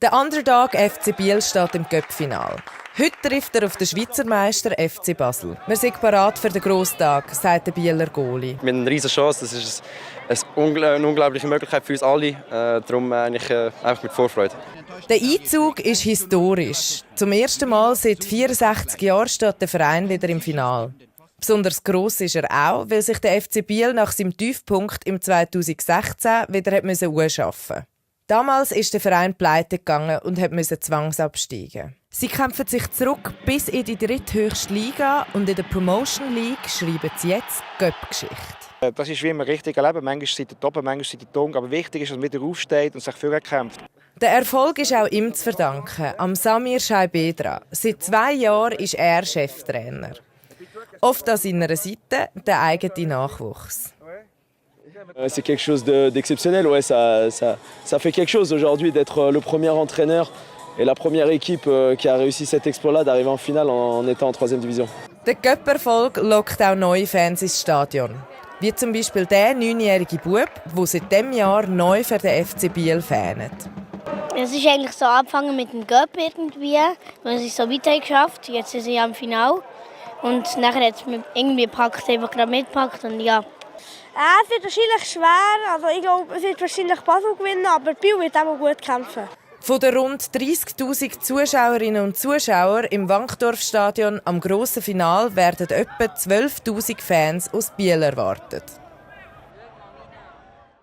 Der Underdog FC Biel steht im Cup-Final. Heute trifft er auf den Schweizer Meister FC Basel. Wir sind parat für den Grosstag, sagt der Bieler Goalie. Wir haben eine riesige Chance. Das ist eine unglaubliche Möglichkeit für uns alle. Darum einfach mit Vorfreude. Der Einzug ist historisch. Zum ersten Mal seit 64 Jahren steht der Verein wieder im Finale. Besonders gross ist er auch, weil sich der FC Biel nach seinem Tiefpunkt im 2016 wieder anschaffen musste. Damals ist der Verein pleite gegangen und musste zwangsabsteigen. Sie kämpfen sich zurück bis in die dritthöchste Liga und in der Promotion League schreiben sie jetzt Cup-Geschichte. Das ist wie im richtigen Leben. Manchmal seid ihr oben, manchmal seid ihr unten. Aber wichtig ist, dass man wieder aufsteht und sich vorkämpft. Der Erfolg ist auch ihm zu verdanken, am Samir Shaibedra. Seit 2 Jahren ist er Cheftrainer. Oft an seiner Seite der eigene Nachwuchs. C'est quelque chose d'exceptionnel. Ouais, ça fait quelque chose aujourd'hui d'être le premier entraîneur et la première équipe qui a réussi cet exploit-là d'arriver en finale en étant en 3e Division. Der Cup-Erfolg lockt auch neue Fans ins Stadion. Wie zum Beispiel der 9-jährige Bub, der seit diesem Jahr neu für den FC Biel fanet. Es ist eigentlich so angefangen mit dem Cup irgendwie. Man ist so weit geschafft. Jetzt sind sie am Finale. Und nachher hat es mich irgendwie gepackt, einfach gerade mitgepackt. Und ja. Es wird wahrscheinlich schwer. Also ich glaube, es wird wahrscheinlich Basel gewinnen, aber Biel wird auch gut kämpfen. Von den rund 30'000 Zuschauerinnen und Zuschauern im Wankdorfstadion am grossen Finale werden etwa 12'000 Fans aus Biel erwartet.